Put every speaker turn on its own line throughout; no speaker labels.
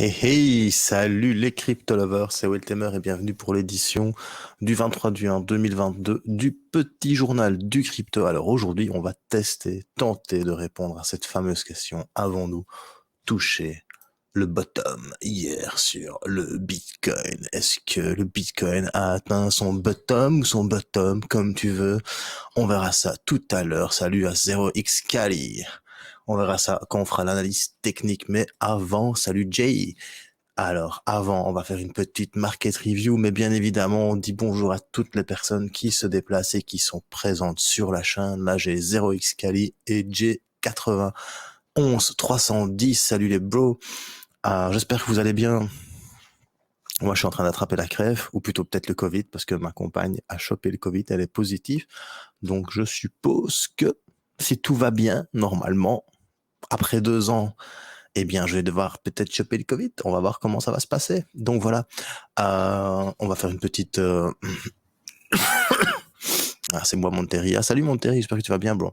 Hey hey, salut les crypto lovers, c'est Weltemer et bienvenue pour l'édition du 23 juin 2022 du petit journal du crypto. Alors aujourd'hui, on va tenter de répondre à cette fameuse question. Avons-nous touché le bottom hier sur le Bitcoin? Est-ce que le Bitcoin a atteint son bottom ou son bottom, comme tu veux? On verra ça tout à l'heure. Salut à 0x Kali. On verra ça quand on fera l'analyse technique. Mais avant, salut Jay. Alors, avant, on va faire une petite market review, mais bien évidemment, on dit bonjour à toutes les personnes qui se déplacent et qui sont présentes sur la chaîne. Là, j'ai 0x Kali et J91 310. Salut les bros. J'espère que vous allez bien. Moi, je suis en train d'attraper la crève, ou plutôt peut-être le Covid, parce que ma compagne a chopé le Covid, elle est positive. Donc, je suppose que si tout va bien, normalement, après 2 ans, eh bien, je vais devoir peut-être choper le Covid. On va voir comment ça va se passer. Donc voilà, on va faire une petite... c'est moi, Monterry. Ah, salut Monterry, j'espère que tu vas bien, bro.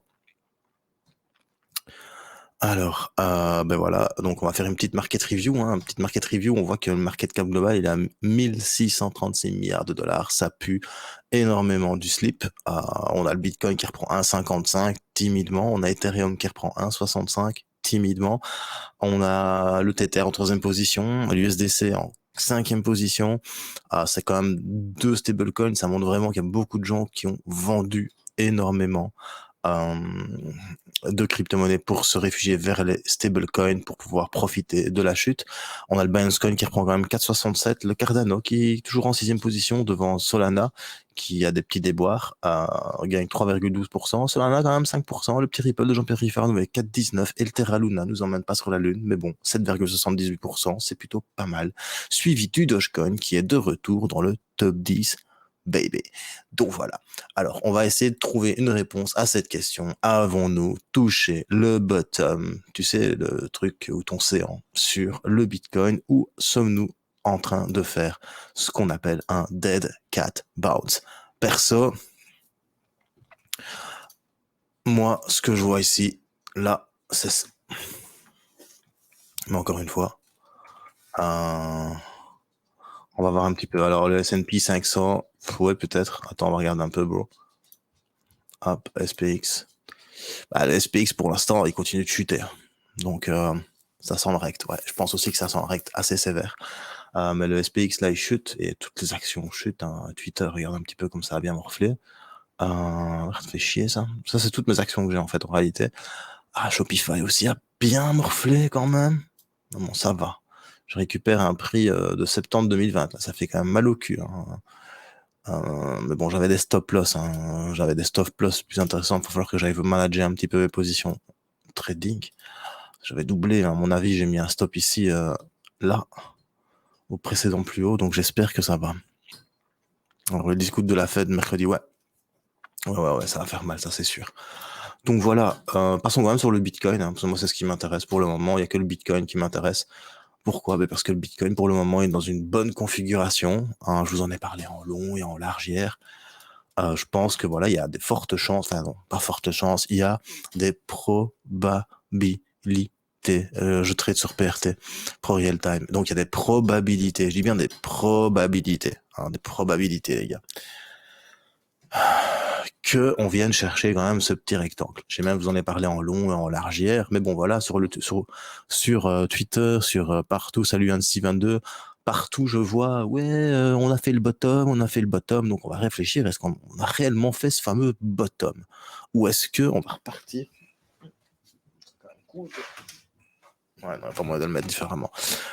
Alors, ben voilà, donc on va faire une petite market review. Une petite market review, on voit que le market cap global, il est à 1636 milliards de dollars. Ça pue énormément du slip. On a le Bitcoin qui reprend 1,55 timidement. On a Ethereum qui reprend 1,65 timidement. On a le Tether en troisième position, l'USDC en cinquième position. C'est quand même deux stablecoins. Ça montre vraiment qu'il y a beaucoup de gens qui ont vendu énormément euh, de crypto-monnaies pour se réfugier vers les stablecoins pour pouvoir profiter de la chute. On a le Binance Coin qui reprend quand même 4,67, le Cardano qui est toujours en sixième position devant Solana qui a des petits déboires, gagne 3,12%, Solana quand même 5%, le petit Ripple de Jean-Pierre Riffarnou avec 4,19 et le Terra Luna nous emmène pas sur la lune, mais bon, 7,78%, c'est plutôt pas mal. Suivi du Dogecoin qui est de retour dans le top 10, baby. Donc voilà. Alors, on va essayer de trouver une réponse à cette question. Avons-nous touché le bottom, tu sais, le truc ou ton séant sur le Bitcoin, ou sommes-nous en train de faire ce qu'on appelle un dead cat bounce? Perso, moi, ce que je vois ici, là, c'est ça. Mais encore une fois, on va voir un petit peu. Alors, le S&P 500, ouais, peut-être. Attends, on va regarder un peu, bro. Hop, SPX. Le SPX, pour l'instant, il continue de chuter. Donc, ça sent le rect. Ouais, je pense aussi que ça sent le rect assez sévère. Mais le SPX, là, il chute et toutes les actions chutent. Twitter, regarde un petit peu comme ça a bien morflé. Ça fait chier, ça. Ça, c'est toutes mes actions que j'ai, en fait, en réalité. Shopify aussi a bien morflé, quand même. Non, bon, ça va. Je récupère un prix de septembre 2020. Là, ça fait quand même mal au cul. Mais bon, j'avais des stop loss. J'avais des stop loss plus intéressants. Il va falloir que j'aille manager un petit peu mes positions trading. J'avais doublé, à mon avis, j'ai mis un stop ici, là, au précédent plus haut, donc j'espère que ça va. Alors, le discours de la Fed mercredi, ouais. Ouais, ça va faire mal, ça c'est sûr. Donc voilà, passons quand même sur le Bitcoin, parce que moi c'est ce qui m'intéresse pour le moment, il n'y a que le Bitcoin qui m'intéresse. Pourquoi? Parce que le Bitcoin pour le moment est dans une bonne configuration, je vous en ai parlé en long et en large hier. Je pense que voilà, il y a des fortes chances, enfin non, pas fortes chances, il y a des probabilités. Je trade sur PRT, Pro Real Time. Donc il y a des probabilités, je dis bien des probabilités, des probabilités les gars, que on vienne chercher quand même ce petit rectangle. J'ai même vous en ai parlé en long et en large hier, mais bon voilà, sur Twitter, sur partout, salut Annecy22, partout je vois, on a fait le bottom, donc on va réfléchir, est-ce qu'on a réellement fait ce fameux bottom? Ou est-ce que on va repartir? Ouais, non, pas moi de le mettre différemment.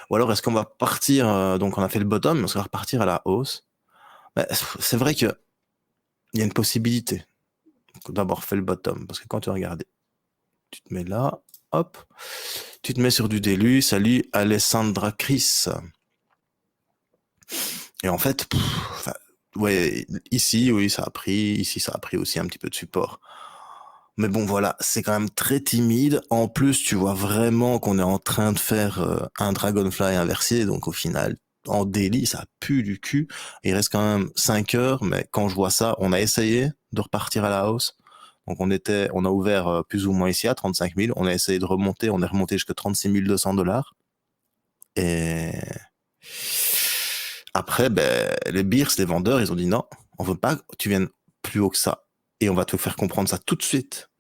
Ou alors est-ce qu'on va partir, donc on a fait le bottom, est-ce qu'on va repartir à la hausse? C'est vrai que il y a une possibilité d'avoir fait le bottom, parce que quand tu regardes, tu te mets là, hop, tu te mets sur du délu, salut Alessandra Chris. Et en fait, ouais, ici, oui, ça a pris, ici, ça a pris aussi un petit peu de support. Mais bon, voilà, c'est quand même très timide. En plus, tu vois vraiment qu'on est en train de faire un Dragonfly inversé, donc au final, en daily, ça pue du cul. Il reste quand même 5 heures, mais quand je vois ça, on a essayé de repartir à la hausse. Donc on a ouvert plus ou moins ici à 35 000. On a essayé de remonter, on est remonté jusqu'à 36 200 dollars. Et après, les Bears, les vendeurs, ils ont dit non, on veut pas que tu viennes plus haut que ça. Et on va te faire comprendre ça tout de suite.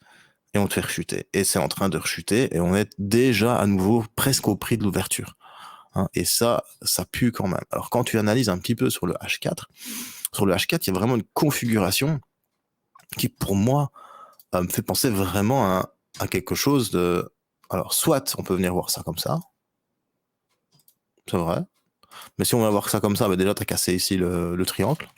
Et on te fait rechuter. Et c'est en train de rechuter. Et on est déjà à nouveau presque au prix de l'ouverture. Hein. Et ça pue quand même. Alors quand tu analyses un petit peu sur le H4, il y a vraiment une configuration qui, pour moi, me fait penser vraiment à quelque chose de... Alors, soit on peut venir voir ça comme ça, c'est vrai. Mais si on va voir ça comme ça, déjà, t'as cassé ici le triangle.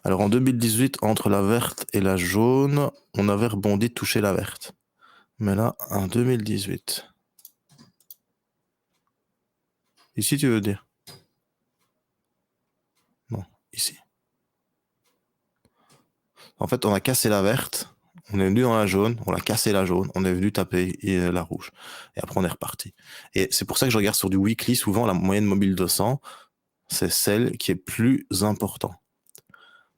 Alors, en 2018, entre la verte et la jaune, on avait rebondi de toucher la verte. Mais là, en 2018... Ici, tu veux dire? Non, ici. En fait, on a cassé la verte, on est venu dans la jaune, on a cassé la jaune, on est venu taper la rouge. Et après, on est reparti. Et c'est pour ça que je regarde sur du weekly, souvent, la moyenne mobile 200, c'est celle qui est plus importante.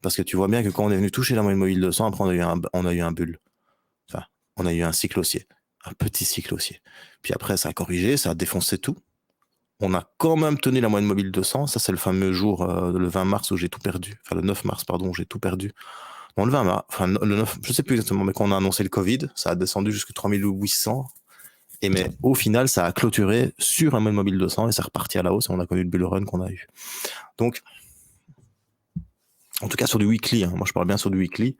Parce que tu vois bien que quand on est venu toucher la moyenne mobile 200, après, on a eu un bulle. Enfin, on a eu un cycle haussier. Un petit cycle haussier. Puis après, ça a corrigé, ça a défoncé tout. On a quand même tenu la moyenne mobile 200. Ça, c'est le fameux jour, le 20 mars, où j'ai tout perdu. Enfin, le 9 mars, pardon, où j'ai tout perdu. Non, le 20 mars, enfin, le 9, je sais plus exactement, mais quand on a annoncé le Covid, ça a descendu jusqu'à 3800. Mais au final, ça a clôturé sur un moyenne mobile 200 et ça reparti à la hausse et on a connu le bull run qu'on a eu. Donc, en tout cas, sur du weekly, moi je parle bien sur du weekly.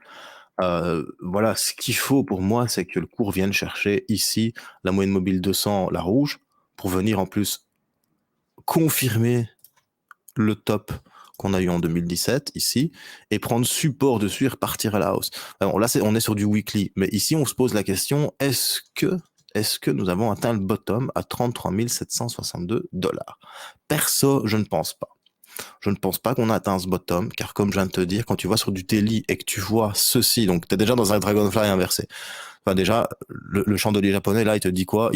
Voilà, ce qu'il faut pour moi, c'est que le cours vienne chercher ici la moyenne mobile 200, la rouge, pour venir en plus confirmer le top qu'on a eu en 2017 ici et prendre support dessus et repartir à la hausse. Alors là, on est sur du weekly, mais ici on se pose la question, est-ce que nous avons atteint le bottom à 33 762 $? Perso, je ne pense pas. Je ne pense pas qu'on a atteint ce bottom, car comme je viens de te dire, quand tu vas sur du daily et que tu vois ceci, donc tu es déjà dans un Dragonfly inversé. Enfin déjà, le chandelier japonais, là, il te dit quoi?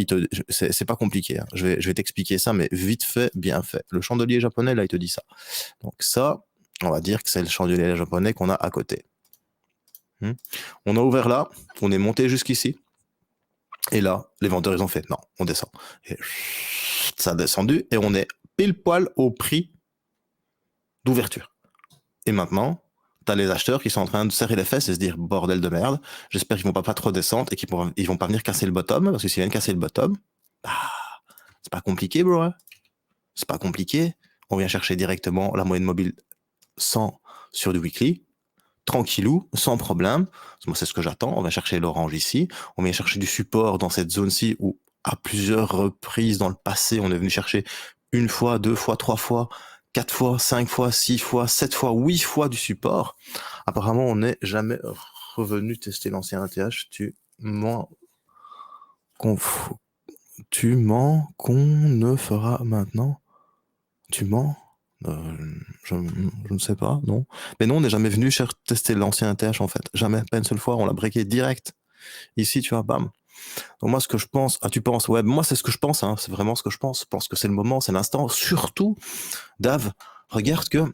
C'est pas compliqué. Hein. Je vais t'expliquer ça, mais vite fait, bien fait. Le chandelier japonais, là, il te dit ça. Donc ça, on va dire que c'est le chandelier japonais qu'on a à côté. On a ouvert là, on est monté jusqu'ici. Et là, les vendeurs, ils ont fait, non, on descend. Et ça a descendu et on est pile poil au prix d'ouverture. Et maintenant, t'as les acheteurs qui sont en train de serrer les fesses et se dire bordel de merde, j'espère qu'ils vont pas trop descendre et qu'ils vont pas venir casser le bottom, parce que s'ils viennent casser le bottom, c'est pas compliqué, bro. Hein. C'est pas compliqué. On vient chercher directement la moyenne mobile 100 sur du weekly, tranquillou, sans problème. Moi, c'est ce que j'attends. On va chercher l'orange ici. On vient chercher du support dans cette zone-ci où, à plusieurs reprises dans le passé, on est venu chercher une fois, deux fois, trois fois, 4 fois, 5 fois, 6 fois, 7 fois, 8 fois du support. Apparemment, on n'est jamais revenu tester l'ancien ATH. Tu mens qu'on ne fera maintenant. Tu mens je ne sais pas, non. Mais non, on n'est jamais venu tester l'ancien ATH en fait. Jamais, pas une seule fois. On l'a breaké direct. Ici, tu vois, bam. Donc moi, ce que je pense... Ah, tu penses? Ouais, moi, c'est ce que je pense. Hein. C'est vraiment ce que je pense. Je pense que c'est le moment, c'est l'instant. Surtout, Dave, regarde que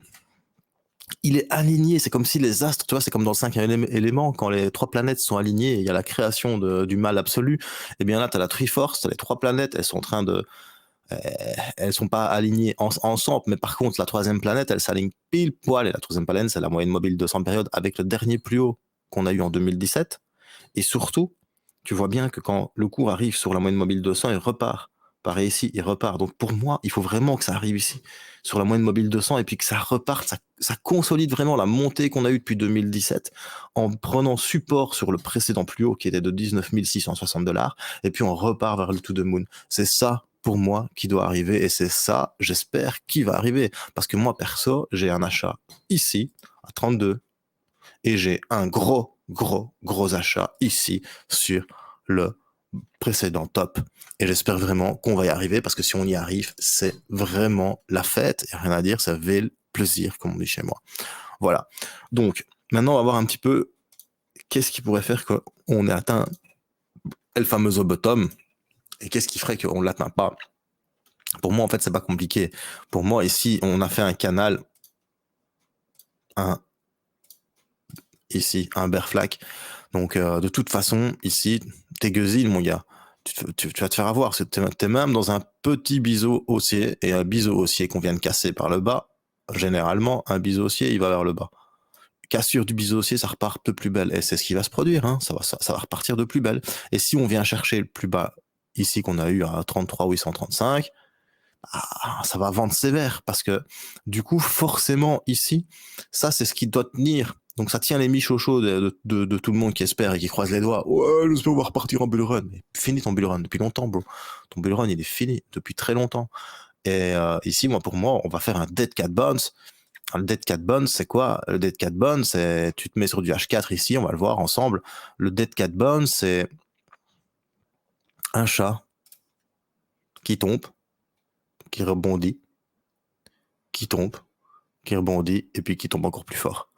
il est aligné. C'est comme si les astres, tu vois, c'est comme dans le cinquième élément, quand les trois planètes sont alignées, il y a la création du mal absolu. Et bien là, tu as la Triforce, t'as les trois planètes, elles sont en train de... elles sont pas alignées ensemble, mais par contre, la troisième planète, elle s'aligne pile poil. Et la troisième planète, c'est la moyenne mobile 200 périodes avec le dernier plus haut qu'on a eu en 2017. Et surtout, tu vois bien que quand le cours arrive sur la moyenne mobile 200, il repart. Pareil ici, il repart. Donc pour moi, il faut vraiment que ça arrive ici, sur la moyenne mobile 200, et puis que ça reparte, ça consolide vraiment la montée qu'on a eue depuis 2017, en prenant support sur le précédent plus haut qui était de 19 660 $, et puis on repart vers le to the moon. C'est ça, pour moi, qui doit arriver, et c'est ça, j'espère, qui va arriver. Parce que moi, perso, j'ai un achat ici, à 32, et j'ai un gros achat ici sur le précédent top. Et j'espère vraiment qu'on va y arriver parce que si on y arrive, c'est vraiment la fête. Il n'y a rien à dire, ça fait le plaisir, comme on dit chez moi. Voilà. Donc, maintenant, on va voir un petit peu qu'est-ce qui pourrait faire qu'on ait atteint le fameux bottom et qu'est-ce qui ferait qu'on ne l'atteint pas. Pour moi, en fait, c'est pas compliqué. Pour moi, ici, on a fait un canal, ici, un bear flag. Donc, de toute façon, ici, t'es gueusille, mon gars. Tu vas te faire avoir. T'es même dans un petit biseau haussier, et un biseau haussier qu'on vient de casser par le bas, généralement, un biseau haussier, il va vers le bas. Cassure du biseau haussier, ça repart de plus belle. Et c'est ce qui va se produire, hein. Ça va repartir de plus belle. Et si on vient chercher le plus bas, ici, qu'on a eu à 33 835, ça va vendre sévère, parce que du coup, forcément, ici, ça, c'est ce qui doit tenir. Donc ça tient les michochos de tout le monde qui espère et qui croise les doigts. Ouais, j'espère qu'on va repartir en bull run. Mais fini ton bull run depuis longtemps, bro. Ton bull run, il est fini depuis très longtemps. Et ici, pour moi, on va faire un dead cat bounce. Le dead cat bounce, c'est quoi? Le dead cat bounce, c'est tu te mets sur du H4 ici, on va le voir ensemble. Le dead cat bounce, c'est un chat qui tombe, qui rebondit, qui tombe, qui rebondit, et puis qui tombe encore plus fort.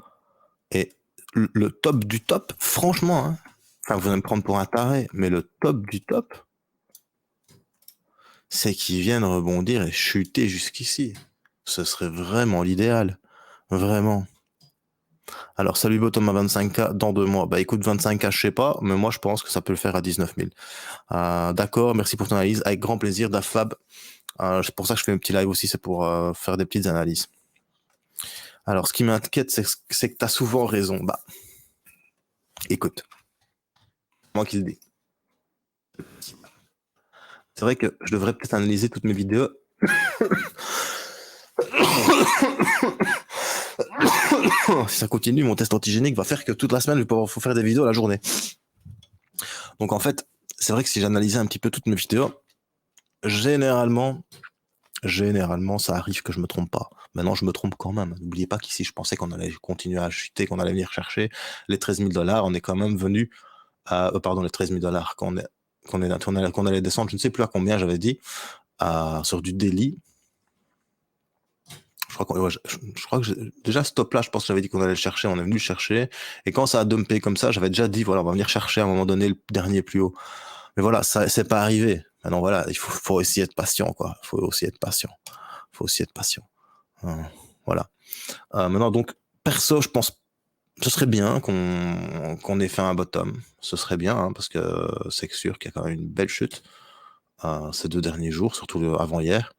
Et le top du top, franchement, hein, enfin, vous allez me prendre pour un taré, mais le top du top, c'est qu'ils viennent rebondir et chuter jusqu'ici. Ce serait vraiment l'idéal. Vraiment. Alors, salut Bottom à 25K dans 2 mois. Bah écoute, 25K, je sais pas, mais moi je pense que ça peut le faire à 19 000. D'accord, merci pour ton analyse. Avec grand plaisir, Dafab. C'est pour ça que je fais un petit live aussi, c'est pour faire des petites analyses. Alors, ce qui m'inquiète, c'est que tu as souvent raison. Bah, écoute, moi qui le dis. C'est vrai que je devrais peut-être analyser toutes mes vidéos. Si ça continue, mon test antigénique va faire que toute la semaine, je vais pouvoir faire des vidéos à la journée. Donc en fait, c'est vrai que si j'analysais un petit peu toutes mes vidéos, généralement, ça arrive que je me trompe pas. Maintenant, je me trompe quand même. N'oubliez pas qu'ici, je pensais qu'on allait continuer à chuter, qu'on allait venir chercher les 13 000 $. On est quand même venu à, pardon, les 13 000 $, qu'on allait descendre, je ne sais plus à combien j'avais dit, sur du daily. Je crois que déjà ce top là, je pense que j'avais dit qu'on allait le chercher, on est venu le chercher. Et quand ça a dumpé comme ça, j'avais déjà dit, voilà, on va venir chercher à un moment donné le dernier plus haut. Mais voilà, ça, c'est pas arrivé. Maintenant, voilà, il faut aussi être patient, quoi. Faut aussi être patient. Voilà. Maintenant, donc, perso, je pense, ce serait bien qu'on ait fait un bottom. Ce serait bien, hein, parce que c'est sûr qu'il y a quand même une belle chute ces 2 derniers jours, surtout avant-hier.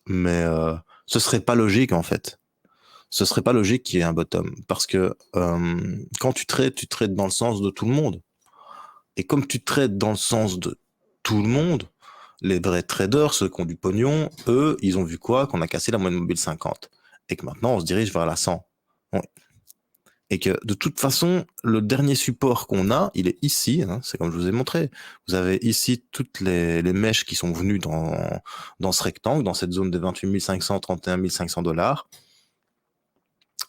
Mais ce serait pas logique, en fait. Ce serait pas logique qu'il y ait un bottom, parce que quand tu trades dans le sens de tout le monde. Et comme tu trades dans le sens de tout le monde, les vrais traders, ceux qui ont du pognon, eux, ils ont vu quoi? Qu'on a cassé la moyenne mobile 50. Et que maintenant, on se dirige vers la 100. Oui. Et que de toute façon, le dernier support qu'on a, il est ici, hein, c'est comme je vous ai montré. Vous avez ici toutes les mèches qui sont venues dans ce rectangle, dans cette zone de 28 500, 31 500 $.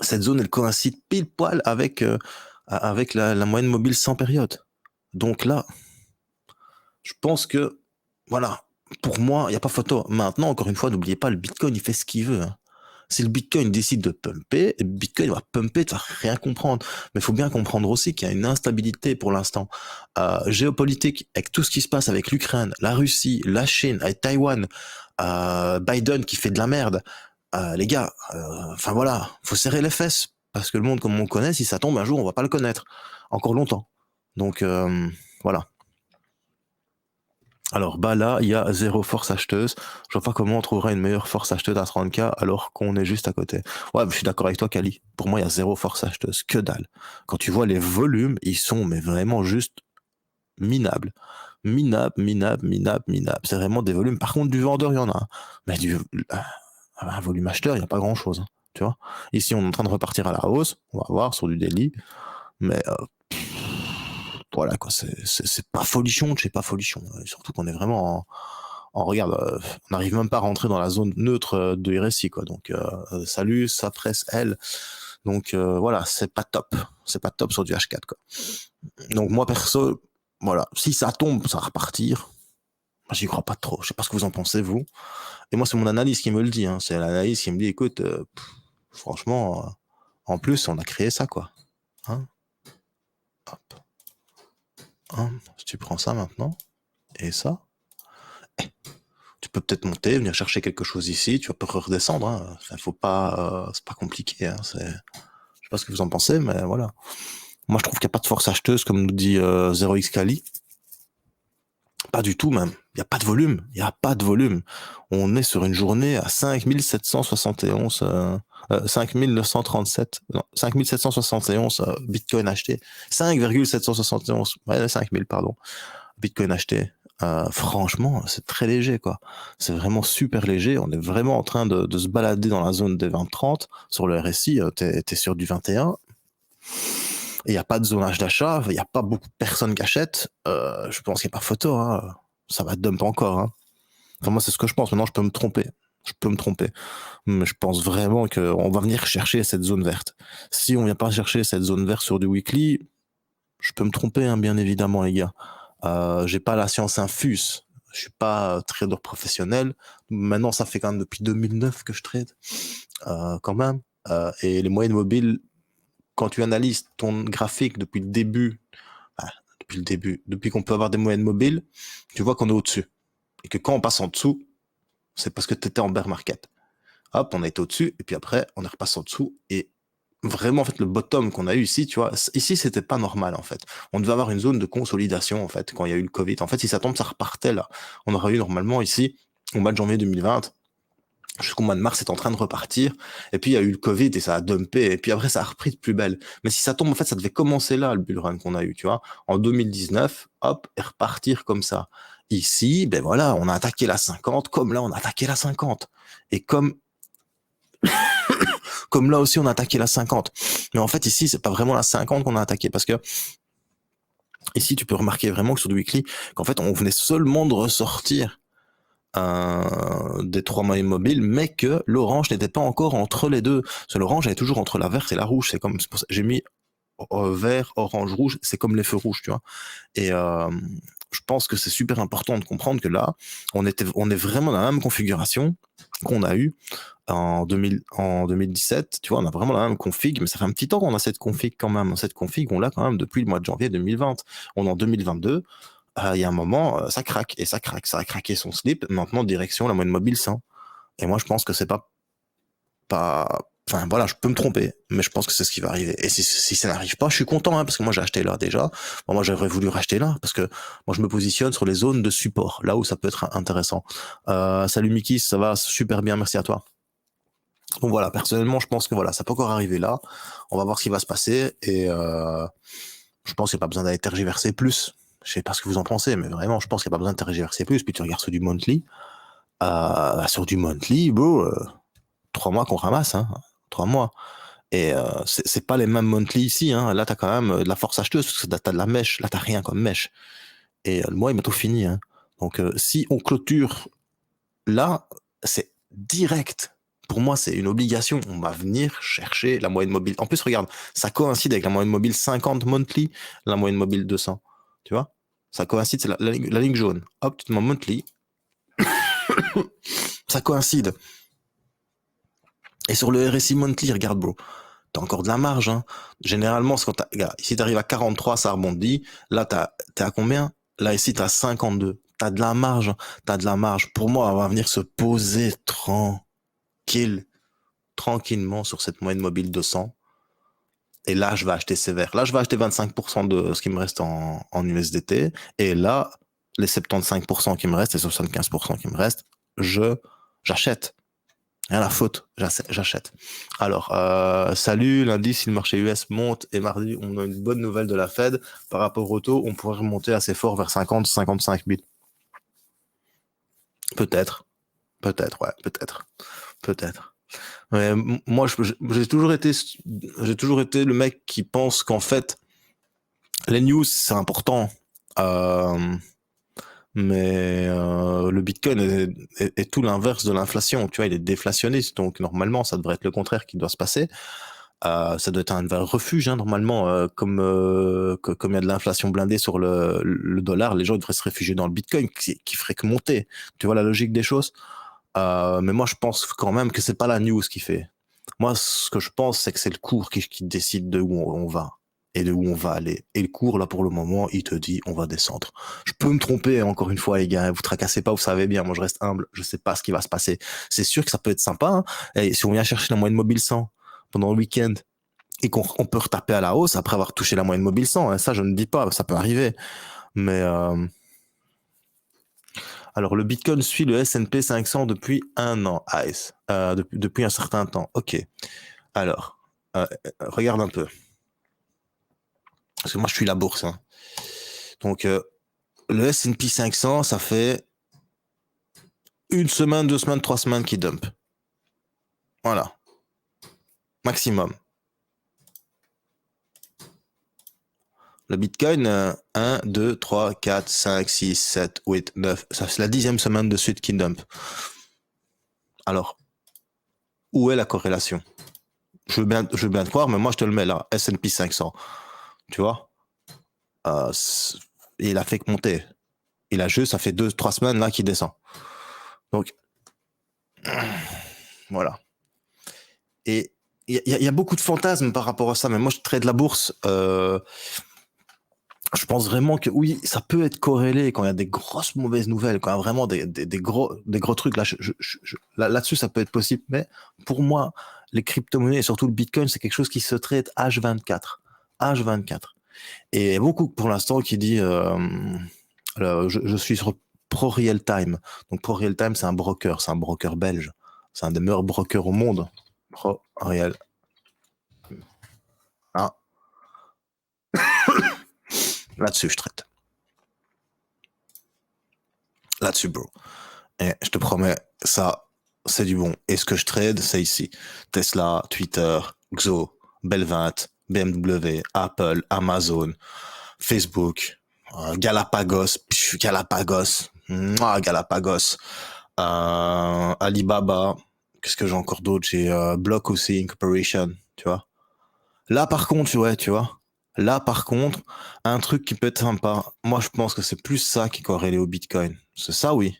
Cette zone, elle coïncide pile poil avec la moyenne mobile 100 périodes. Donc là, je pense que, voilà, pour moi, il n'y a pas photo. Maintenant, encore une fois, n'oubliez pas, le Bitcoin, il fait ce qu'il veut. Hein. Si le Bitcoin décide de pumper, le Bitcoin va pumper, tu vas rien comprendre. Mais il faut bien comprendre aussi qu'il y a une instabilité pour l'instant géopolitique, avec tout ce qui se passe avec l'Ukraine, la Russie, la Chine, avec Taïwan, Biden qui fait de la merde. Les gars, enfin voilà, faut serrer les fesses. Parce que le monde comme on le connaît, si ça tombe un jour, on va pas le connaître. Encore longtemps. Donc, voilà. Alors, bah là, il y a 0 force acheteuse. Je vois pas comment on trouvera une meilleure force acheteuse à 30K alors qu'on est juste à côté. Ouais, je suis d'accord avec toi, Kali. Pour moi, il y a 0 force acheteuse. Que dalle. Quand tu vois les volumes, ils sont mais vraiment juste minables. Minables. C'est vraiment des volumes. Par contre, du vendeur, il y en a. Mais un volume acheteur, il n'y a pas grand-chose. Hein, tu vois. Ici, on est en train de repartir à la hausse. On va voir sur du daily. Mais voilà, quoi. C'est pas folichon de chez pas folichon. Surtout qu'on est vraiment regarde, on n'arrive même pas à rentrer dans la zone neutre de RSI, quoi. Donc, salut, ça presse elle. Donc, voilà, c'est pas top. C'est pas top sur du H4, quoi. Donc, moi, perso, voilà, si ça tombe, ça va repartir. J'y crois pas trop. Je sais pas ce que vous en pensez, vous. Et moi, c'est mon analyse qui me le dit. Hein. C'est l'analyse qui me dit, écoute, franchement, en plus, on a créé ça, quoi. Hein, hop. Si tu prends ça maintenant, et ça, tu peux peut-être monter, venir chercher quelque chose ici, tu vas peut redescendre. Hein. Enfin, faut pas, c'est pas compliqué. Hein. Je sais pas ce que vous en pensez, mais voilà. Moi, je trouve qu'il n'y a pas de force acheteuse, comme nous dit 0x Kali. Pas du tout même. Il n'y a pas de volume. Il n'y a pas de volume. On est sur une journée à 5771, 5937, non, 5771 Bitcoin acheté. 5,771, ouais, 5000, pardon, Bitcoin acheté. Franchement, c'est très léger, quoi. C'est vraiment super léger. On est vraiment en train de se balader dans la zone des 20-30. Sur le RSI, t'es sur du 21. Il n'y a pas de zonage d'achat, il n'y a pas beaucoup de personnes qui achètent. Je pense qu'il n'y a pas photo, hein. Ça va dump encore. Hein. Enfin, moi, c'est ce que je pense. Maintenant, je peux me tromper. Je peux me tromper. Mais je pense vraiment qu'on va venir chercher cette zone verte. Si on vient pas chercher cette zone verte sur du weekly, je peux me tromper, hein, bien évidemment, les gars. J'ai pas la science infuse. Je suis pas trader professionnel. Maintenant, ça fait quand même depuis 2009 que je trade, quand même. Et les moyennes mobiles, quand tu analyses ton graphique depuis le début, depuis qu'on peut avoir des moyennes mobiles, tu vois qu'on est au-dessus. Et que quand on passe en dessous, c'est parce que tu étais en bear market. Hop, on a été au-dessus, et puis après, on est repassé en dessous, et vraiment, en fait, le bottom qu'on a eu ici, tu vois, ici, c'était pas normal, en fait. On devait avoir une zone de consolidation, en fait, quand il y a eu le Covid. En fait, si ça tombe, ça repartait, là. On aurait eu, normalement, ici, au mois de janvier 2020, jusqu'au mois de mars, c'est en train de repartir. Et puis, il y a eu le Covid et ça a dumpé. Et puis après, ça a repris de plus belle. Mais si ça tombe, en fait, ça devait commencer là, le bull run qu'on a eu, tu vois. En 2019, hop, et repartir comme ça. Ici, ben voilà, on a attaqué la 50, comme là, on a attaqué la 50. Et comme là aussi, on a attaqué la 50. Mais en fait, ici, c'est pas vraiment la 50 qu'on a attaqué parce que ici, tu peux remarquer vraiment que sur du weekly, qu'en fait, on venait seulement de ressortir des trois moyennes mobiles, mais que l'orange n'était pas encore entre les deux. Parce que l'orange elle est toujours entre la verte et la rouge. C'est comme, j'ai mis vert, orange, rouge. C'est comme les feux rouges, tu vois. Et je pense que c'est super important de comprendre que là, on est vraiment dans la même configuration qu'on a eu en 2017. Tu vois, on a vraiment la même config, mais ça fait un petit temps qu'on a cette config quand même. Cette config, on l'a quand même depuis le mois de janvier 2020. On est en 2022. Il y a un moment, ça craque, et ça craque. Ça a craqué son slip. Maintenant, direction la moyenne mobile 100. Et moi, je pense que c'est pas, enfin, voilà, je peux me tromper, mais je pense que c'est ce qui va arriver. Et si ça n'arrive pas, je suis content, hein, parce que moi, j'ai acheté là déjà. Bon, moi, j'aurais voulu racheter là, parce que moi, je me positionne sur les zones de support, là où ça peut être intéressant. Salut Mickey, ça va super bien, merci à toi. Donc voilà, personnellement, je pense que voilà, ça peut encore arriver là. On va voir ce qui va se passer, et je pense qu'il n'y a pas besoin d'aller tergiverser plus. Je sais pas ce que vous en pensez, mais vraiment, je pense qu'il n'y a pas besoin de tergiverser plus. Puis tu regardes sur du monthly. Sur du monthly, bro, 3 mois qu'on ramasse, hein. 3 mois. Et c'est pas les mêmes monthly ici, hein. Là, t'as quand même de la force acheteuse, parce que t'as de la mèche. Là, t'as rien comme mèche. Et le mois est bientôt fini, hein. Donc, si on clôture là, c'est direct. Pour moi, c'est une obligation. On va venir chercher la moyenne mobile. En plus, regarde, ça coïncide avec la moyenne mobile 50 monthly, la moyenne mobile 200. Tu vois? Ça coïncide, c'est la ligne jaune. Hop, tu te mets monthly. Ça coïncide. Et sur le RSI monthly, regarde, bro, t'as encore de la marge, hein. Généralement, c'est quand regarde, ici t'arrives à 43, ça rebondit. Là, t'es à combien? Là, ici, t'as 52. T'as de la marge, hein. T'as de la marge. Pour moi, on va venir se poser tranquillement sur cette moyenne mobile 200. Et là, je vais acheter sévère. Là, je vais acheter 25% de ce qui me reste en USDT. Et là, les 75% qui me restent, les 75% qui me restent, j'achète. Rien à faute, j'achète. Alors, salut, lundi, si le marché US monte et mardi, on a une bonne nouvelle de la Fed, par rapport au taux, on pourrait remonter assez fort vers 50, 55 000. Peut-être, ouais, peut-être. Mais moi, j'ai toujours été le mec qui pense qu'en fait, les news, c'est important. Euh, mais le Bitcoin est tout l'inverse de l'inflation. Tu vois, il est déflationniste, donc normalement, ça devrait être le contraire qui doit se passer. Ça doit être un refuge, hein, normalement, comme il y a de l'inflation blindée sur le dollar, les gens devraient se réfugier dans le Bitcoin, qui ferait que monter. Tu vois la logique des choses. Mais moi, je pense quand même que c'est pas la news qui fait. Moi, ce que je pense, c'est que c'est le cours qui décide de où on va et de où on va aller. Et le cours, là, pour le moment, il te dit, on va descendre. Je peux me tromper, encore une fois, les gars. Vous tracassez pas, vous savez bien. Moi, je reste humble. Je sais pas ce qui va se passer. C'est sûr que ça peut être sympa, hein. Et si on vient chercher la moyenne mobile 100 pendant le week-end, et qu'on peut retaper à la hausse après avoir touché la moyenne mobile 100. Hein. Ça, je ne dis pas, ça peut arriver. Mais alors, le Bitcoin suit le S&P 500 depuis un an, Ice. Depuis un certain temps. Ok. Alors, regarde un peu. Parce que moi, je suis la bourse. Hein. Donc, le S&P 500, ça fait 1 semaine, 2 semaines, 3 semaines qui dump. Voilà. Maximum. Le Bitcoin, 1, 2, 3, 4, 5, 6, 7, 8, 9. Ça, c'est la 10e semaine de suite qui dump. Alors, où est la corrélation? Je veux bien te croire, mais moi, je te le mets là. S&P 500. Tu vois il a fait que monter. Il a juste, ça fait 2-3 semaines là qu'il descend. Donc, voilà. Et il y a beaucoup de fantasmes par rapport à ça, mais moi je trade la bourse. Je pense vraiment que oui, ça peut être corrélé quand il y a des grosses mauvaises nouvelles, quand il y a vraiment des gros trucs. Là-dessus, ça peut être possible. Mais pour moi, les crypto-monnaies et surtout le Bitcoin, c'est quelque chose qui se trade H24. H24. Et beaucoup pour l'instant qui dit je suis sur Pro Real Time. Donc Pro Real Time, c'est un broker belge. C'est un des meilleurs brokers au monde. Pro Real. Ah. Là-dessus, je traite. Là-dessus, bro. Et je te promets, ça, c'est du bon. Et ce que je trade, c'est ici. Tesla, Twitter, Xo, Bell20, BMW, Apple, Amazon, Facebook, Galapagos, Galapagos, Alibaba. Qu'est-ce que j'ai encore d'autre? J'ai Block aussi, Incorporation, tu vois. Là, par contre, ouais, tu vois. Là, par contre, un truc qui peut être sympa, moi, je pense que c'est plus ça qui est corrélé au Bitcoin. C'est ça, oui.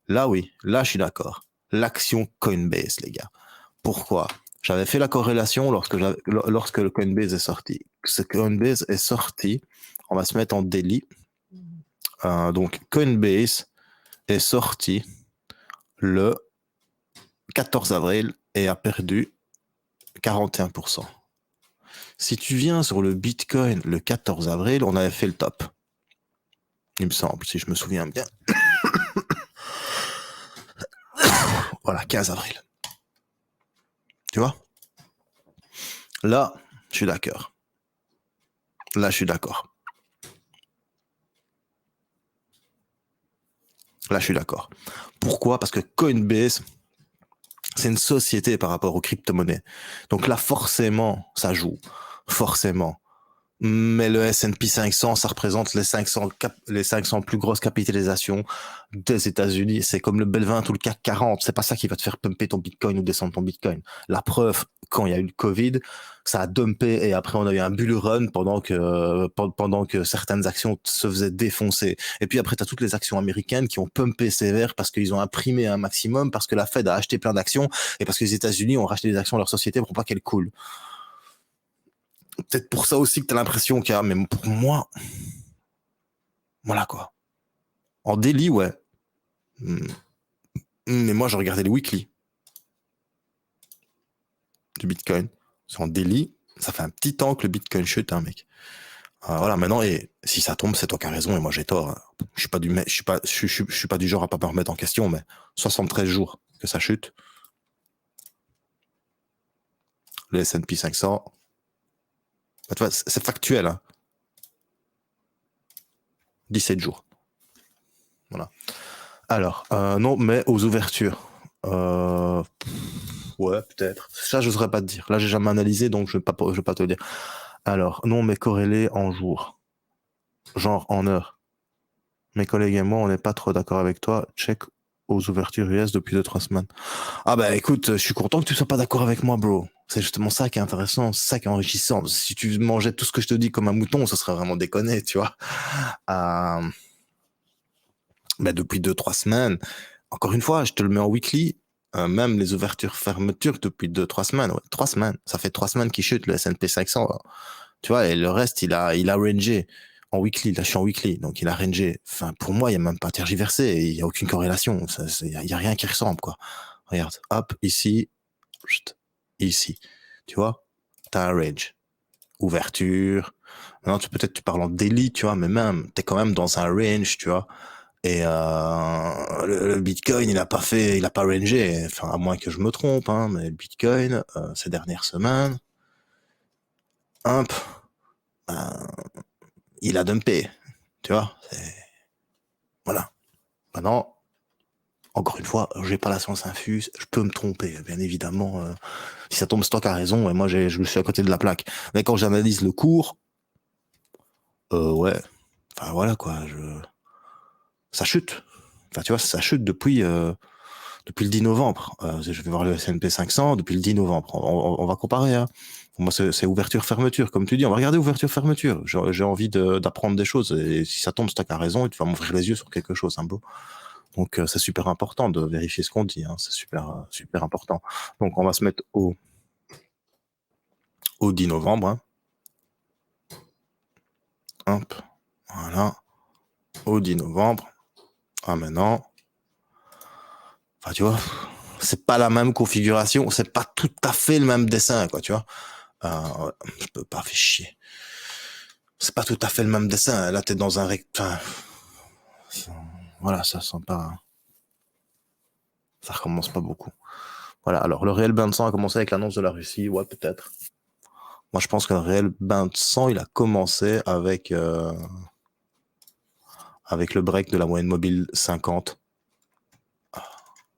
Oui. Là, je suis d'accord. L'action Coinbase, les gars. Pourquoi? J'avais fait la corrélation lorsque le Coinbase est sorti. Ce Coinbase est sorti, on va se mettre en daily. Donc, Coinbase est sorti le 14 avril et a perdu 41%. Si tu viens sur le Bitcoin le 14 avril, on avait fait le top. Il me semble, si je me souviens bien. Voilà, 15 avril. Tu vois? Là, je suis d'accord. Là, je suis d'accord. Pourquoi? Parce que Coinbase, c'est une société par rapport aux crypto-monnaies. Donc là, forcément, ça joue. Forcément. Mais le S&P 500, ça représente les 500 plus grosses capitalisations des États-Unis. C'est comme le Bell20 ou le CAC 40. C'est pas ça qui va te faire pumper ton Bitcoin ou descendre ton Bitcoin. La preuve, quand il y a eu le Covid, ça a dumpé et après on a eu un bull run pendant que certaines actions se faisaient défoncer. Et puis après, tu as toutes les actions américaines qui ont pumpé sévère parce qu'ils ont imprimé un maximum, parce que la Fed a acheté plein d'actions et parce que les États-Unis ont racheté des actions à leur société pour pas qu'elles coulent. Peut-être pour ça aussi que t'as l'impression qu'il y a, mais pour moi, voilà quoi. En daily, ouais. Mais moi, je regardais les weekly du Bitcoin. En daily, ça fait un petit temps que le Bitcoin chute, hein, mec. Voilà, maintenant, et si ça tombe, c'est toi qui as raison et moi j'ai tort. Hein. Je suis pas du genre à pas me remettre en question, mais 73 jours que ça chute. Le S&P 500. Bah, tu vois, c'est factuel, hein. 17 jours. Voilà. Alors, non, mais aux ouvertures. Ouais, peut-être. Ça, je ne saurais pas te dire. Là, j'ai jamais analysé, donc je vais pas te le dire. Alors, non, mais corrélé en jours. Genre en heures. Mes collègues et moi, on n'est pas trop d'accord avec toi. Check aux ouvertures US depuis 2-3 semaines. Ah bah écoute, je suis content que tu sois pas d'accord avec moi, bro. C'est justement ça qui est intéressant, c'est ça qui est enrichissant. Si tu mangeais tout ce que je te dis comme un mouton, ce serait vraiment déconné, tu vois. Bah depuis 2-3 semaines, encore une fois, je te le mets en weekly. Même les ouvertures fermetures depuis 2-3 semaines. Ouais, 3 semaines. Ça fait 3 semaines qu'il chute le S&P 500. Tu vois, et le reste, il a rangé en weekly. Là, je suis en weekly. Donc, il a rangé. Enfin, pour moi, il n'y a même pas tergiversé. Il n'y a aucune corrélation. Il n'y a rien qui ressemble, quoi. Regarde. Hop, ici. Ici. Tu vois? t'as un range. Ouverture. Non, peut-être tu parles en daily, tu vois, mais même, t'es quand même dans un range, tu vois. Et le Bitcoin, il a pas rangé. Enfin, à moins que je me trompe, hein, mais le Bitcoin, ces dernières semaines, hop, ben, il a dumpé, tu vois. Voilà. Maintenant, encore une fois, j'ai pas la science infuse, je peux me tromper, bien évidemment. Si ça tombe stock a raison, et moi je suis à côté de la plaque. Mais quand j'analyse le cours, ouais, enfin voilà quoi, ça chute. Enfin tu vois, ça chute depuis le 10 novembre. Je vais voir le S&P 500 depuis le 10 novembre. On va comparer. Hein. Moi, c'est ouverture-fermeture, comme tu dis. On va regarder ouverture-fermeture. J'ai envie d'apprendre des choses. Et si ça tombe, c'est à raison, et tu vas m'ouvrir les yeux sur quelque chose, hein, bro. Donc, c'est super important de vérifier ce qu'on dit. Hein. C'est super important. Donc, on va se mettre au 10 novembre. Hein. Hop. Voilà. Au 10 novembre. Ah, maintenant. Enfin, tu vois, c'est pas la même configuration. C'est pas tout à fait le même dessin, quoi, tu vois. Je peux pas faire chier. C'est pas tout à fait le même dessin. Là, t'es dans un enfin, voilà, ça sent pas. Ça recommence pas beaucoup. Voilà, alors le réel bain de sang a commencé avec l'annonce de la Russie, ouais, peut-être. Moi, je pense que le réel bain de sang, il a commencé avec le break de la moyenne mobile 50,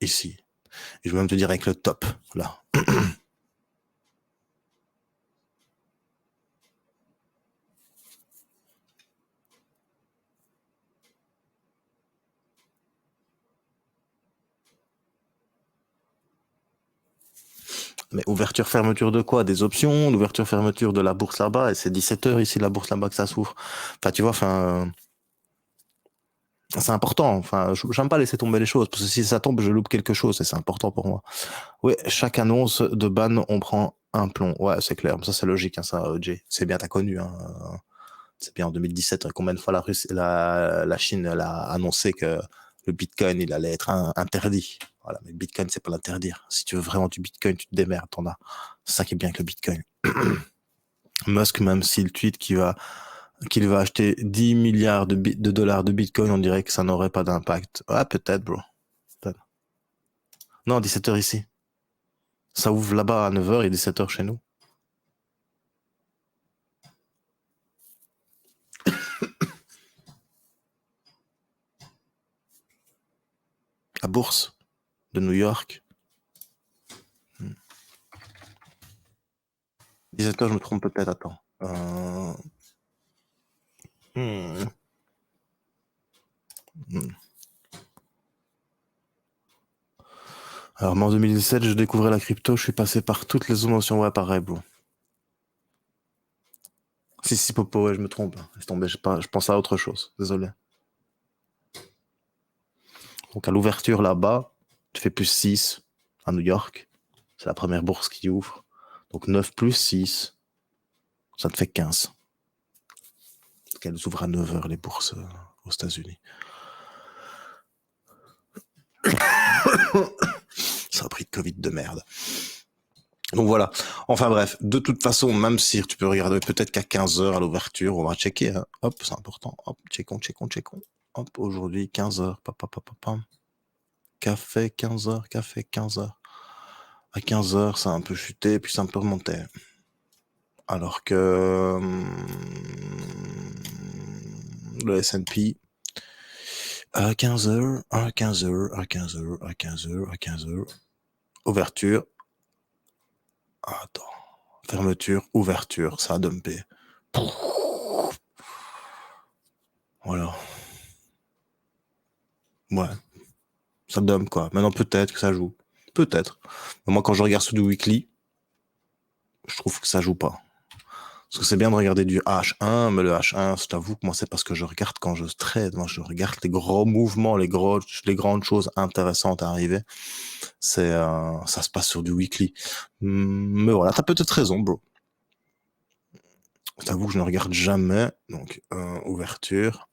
ici. Et je vais même te dire avec le top, là. Mais ouverture-fermeture de quoi? Des options, l'ouverture-fermeture de la bourse là-bas, et c'est 17 heures ici, la bourse là-bas, que ça s'ouvre. Enfin, tu vois, enfin, c'est important. Enfin, j'aime pas laisser tomber les choses, parce que si ça tombe, je loupe quelque chose, et c'est important pour moi. Oui, chaque annonce de ban, on prend un plomb. Ouais, c'est clair. Ça, c'est logique, hein, ça, Jay. C'est bien, t'as connu. Hein. C'est bien en 2017. Combien de fois la Chine elle a annoncé que le Bitcoin, il allait être interdit. Voilà, mais le Bitcoin, c'est pas l'interdire. Si tu veux vraiment du Bitcoin, tu te démerdes, t'en as. C'est ça qui est bien avec le Bitcoin. Musk, même s'il tweet qu'il va acheter 10 milliards de dollars de Bitcoin, on dirait que ça n'aurait pas d'impact. Ah, peut-être, bro. Peut-être. Non, 17 heures ici. Ça ouvre là-bas à 9 heures et 17 heures chez nous. La bourse de New York. 17 heures, je me trompe peut-être, attends. Hmm. Hmm. Alors, moi, en 2017, je découvrais la crypto, je suis passé par toutes les émotions. Ouais, pareil, bro. Si, Popo, ouais, je me trompe. Laisse tomber, je pense à autre chose. Désolé. Donc, à l'ouverture là-bas, tu fais plus 6 à New York. C'est la première bourse qui ouvre. Donc, 9 plus 6, ça te fait 15. Donc, elles ouvrent à 9 heures, les bourses aux États-Unis. Ça a pris de Covid de merde. Donc voilà. Enfin bref, de toute façon, même si tu peux regarder peut-être qu'à 15 heures à l'ouverture, on va checker. Hein. Hop, c'est important. Hop, checkons. Hop, aujourd'hui, 15 heures. Café, 15 heures, café, 15 heures. À 15 heures, ça a un peu chuté, puis ça a un peu remonté. Alors que le S&P, à 15 heures, à 15 heures, à 15 heures, à 15 heures, à 15 heures, ouverture. Attends. Fermeture, ouverture, ça a dumpé. Voilà. Ouais, ça dump quoi. Maintenant peut-être que ça joue. Peut-être. Mais moi quand je regarde sur du weekly, je trouve que ça joue pas. Parce que c'est bien de regarder du H1, mais le H1, je t'avoue que moi c'est parce que je regarde quand je trade. Moi je regarde les gros mouvements, les grandes choses intéressantes à arriver. Ça se passe sur du weekly. Mais voilà, t'as peut-être raison, bro. Je t'avoue que je ne regarde jamais. Donc, ouverture.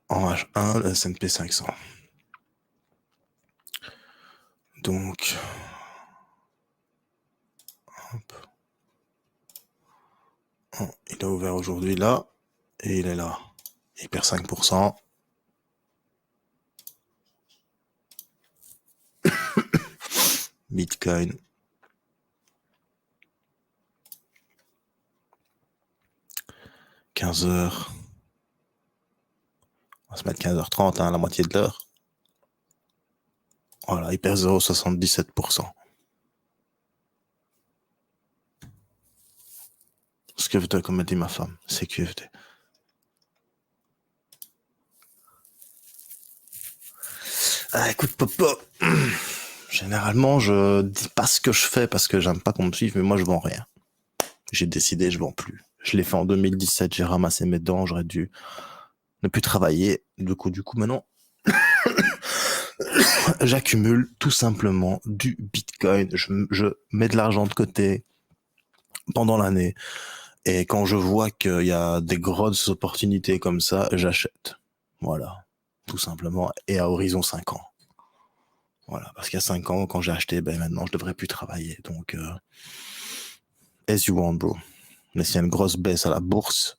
En H1, le S&P 500. Donc, Hop. Il a ouvert aujourd'hui là, et il est là. Il perd 5%. Bitcoin. « 15h. On va se mettre 15h30, hein, la moitié de l'heure. Voilà, il perd 0,77%. Ce que veut, comme a dit ma femme, c'est QFD. Ah, écoute, Popo, généralement, je dis pas ce que je fais parce que j'aime pas qu'on me suive, mais moi, je vends rien. J'ai décidé, je vends plus. Je l'ai fait en 2017, j'ai ramassé mes dents, j'aurais dû ne plus travailler. Du coup, maintenant, j'accumule tout simplement du Bitcoin. Je mets de l'argent de côté pendant l'année. Et quand je vois qu'il y a des grosses opportunités comme ça, j'achète. Voilà. Tout simplement. Et à horizon 5 ans. Voilà. Parce qu'il y a 5 ans, quand j'ai acheté, ben maintenant, je devrais plus travailler. Donc, as you want, bro. Mais s'il y a une grosse baisse à la bourse,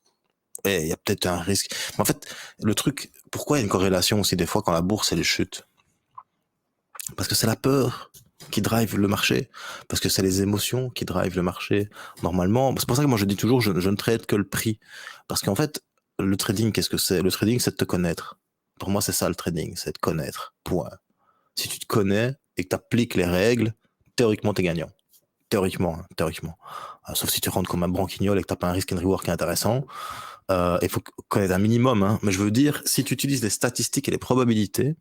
il y a peut-être un risque. Mais en fait, le truc, pourquoi il y a une corrélation aussi des fois quand la bourse, elle chute? Parce que c'est la peur qui drive le marché, parce que c'est les émotions qui drive le marché. Normalement, c'est pour ça que moi je dis toujours, je ne trade que le prix. Parce qu'en fait, le trading, qu'est-ce que c'est? Le trading, c'est de te connaître. Pour moi, c'est ça le trading, c'est de te point. Si tu te connais et que tu appliques les règles, théoriquement, tu es gagnant. Théoriquement. Sauf si tu rentres comme un branquignol et que tu n'as pas un risk and reward qui est intéressant. Il faut connaître un minimum. Hein. Mais je veux dire, si tu utilises les statistiques et les probabilités,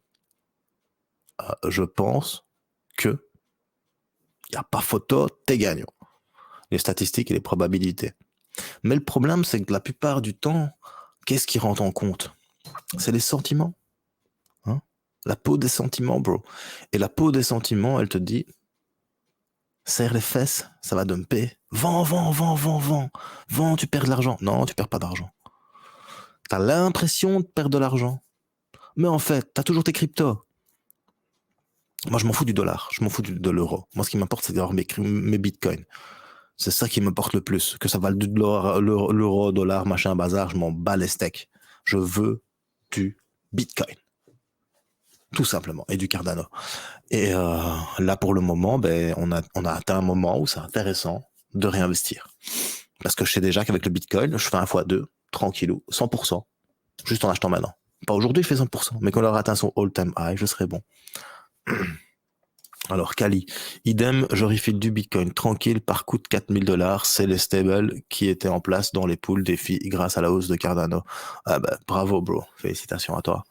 je pense que il n'y a pas photo, t'es gagnant. Les statistiques et les probabilités. Mais le problème, c'est que la plupart du temps, qu'est-ce qui rentre en compte? C'est les sentiments. Hein, la peau des sentiments, bro. Et la peau des sentiments, elle te dit, serre les fesses, ça va dumper. Vends. Vends, tu perds de l'argent. Non, tu perds pas d'argent. T'as l'impression de perdre de l'argent. Mais en fait, t'as toujours tes cryptos. Moi, je m'en fous du dollar, je m'en fous de l'euro. Moi, ce qui m'importe, c'est d'avoir mes bitcoins. C'est ça qui me porte le plus. Que ça vaille l'euro, dollar, machin, bazar, je m'en bats les steaks. Je veux du Bitcoin. Tout simplement. Et du Cardano. Et là, pour le moment, ben, on a atteint un moment où c'est intéressant de réinvestir. Parce que je sais déjà qu'avec le Bitcoin, je fais un x2, tranquillou, 100%. Juste en achetant maintenant. Pas aujourd'hui, je fais 100%. Mais quand on aura atteint son all-time high, je serai bon. Alors, Kali, idem, je refile du Bitcoin tranquille par coût de $4000. C'est les stables qui étaient en place dans les pools défis grâce à la hausse de Cardano. Ah bah, bravo, bro. Félicitations à toi.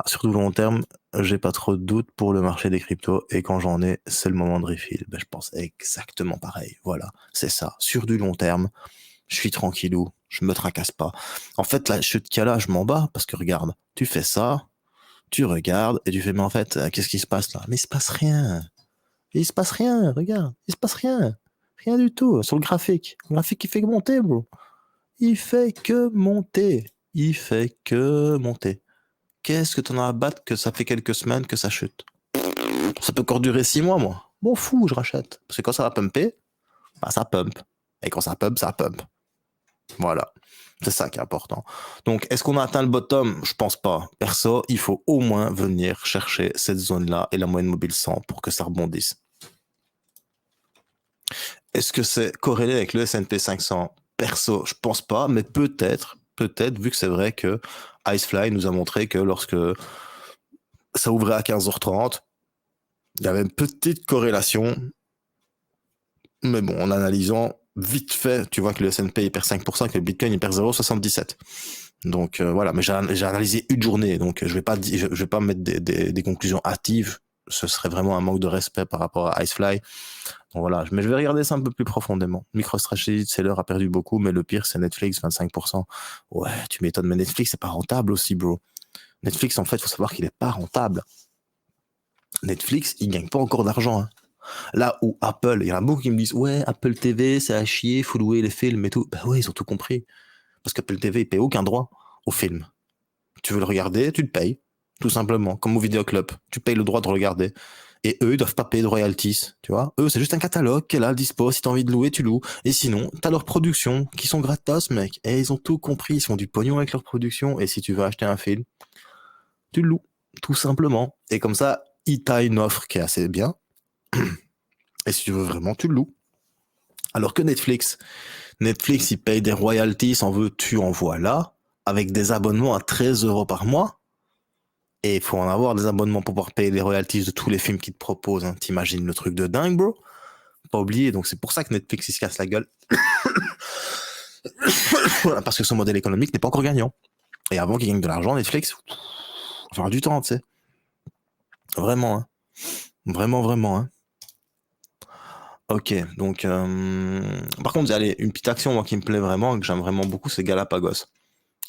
Surtout long terme, j'ai pas trop de doutes pour le marché des cryptos et quand j'en ai, c'est le moment de refill. Ben, je pense exactement pareil. Voilà. C'est ça. Sur du long terme, je suis tranquillou. Je me tracasse pas. En fait, la chute qu'il y a là, je m'en bats parce que regarde, tu fais ça, tu regardes et tu fais, mais en fait, qu'est-ce qui se passe là? Mais il se passe rien. Il se passe rien, regarde, il se passe rien. Rien du tout, sur le graphique. Le graphique, il fait que monter, bro. Il fait que monter. Il fait que monter. Qu'est-ce que t'en as à battre que ça fait quelques semaines que ça chute? Ça peut encore durer 6 mois, moi. Bon, fou, je rachète. Parce que quand ça va pumper, bah, ça pump. Et quand ça pump, ça pump. Voilà. C'est ça qui est important. Donc, est-ce qu'on a atteint le bottom? Je pense pas. Perso, il faut au moins venir chercher cette zone-là et la moyenne mobile 100 pour que ça rebondisse. Est-ce que c'est corrélé avec le S&P 500? Perso, je pense pas, mais peut-être, vu que c'est vrai que Icefly nous a montré que lorsque ça ouvrait à 15h30, il y avait une petite corrélation. Mais bon, en analysant vite fait, tu vois que le S&P il perd 5%, que le Bitcoin il perd 0,77. Donc voilà, mais j'ai analysé une journée, donc je vais pas mettre des conclusions hâtives. Ce serait vraiment un manque de respect par rapport à Icefly. Donc voilà, mais je vais regarder ça un peu plus profondément. MicroStrategy, Seller a perdu beaucoup, mais le pire c'est Netflix, 25%. Ouais, tu m'étonnes, mais Netflix c'est pas rentable aussi, bro. Netflix, en fait, faut savoir qu'il est pas rentable. Netflix, il gagne pas encore d'argent. Hein. Là où Apple, il y en a beaucoup qui me disent ouais, Apple TV, c'est à chier, faut louer les films et tout. Ben ouais, ils ont tout compris. Parce qu'Apple TV, il paye aucun droit au film. Tu veux le regarder, tu le payes. Tout simplement, comme au Vidéo Club. Tu payes le droit de regarder. Et eux, ils doivent pas payer de royalties, tu vois. Eux, c'est juste un catalogue qui est là, dispo. Si t'as envie de louer, tu loues. Et sinon, t'as leur production qui sont gratos, mec. Et ils ont tout compris. Ils font du pognon avec leur production. Et si tu veux acheter un film, tu le loues, tout simplement. Et comme ça, ils t'as une offre qui est assez bien. Et si tu veux vraiment, tu le loues. Alors que Netflix, il paye des royalties, en veux tu en voilà, avec des abonnements à 13 euros par mois. Et il faut en avoir des abonnements pour pouvoir payer les royalties de tous les films qu'ils te proposent. Hein. T'imagines le truc de dingue, bro? Pas oublier. Donc c'est pour ça que Netflix, il se casse la gueule. Parce que son modèle économique n'est pas encore gagnant. Et avant qu'il gagne de l'argent, Netflix, il va falloir du temps, tu sais. Vraiment, hein. Vraiment, vraiment, hein. Ok, donc par contre, allez, une petite action moi qui me plaît vraiment, que j'aime vraiment beaucoup, c'est Galapagos.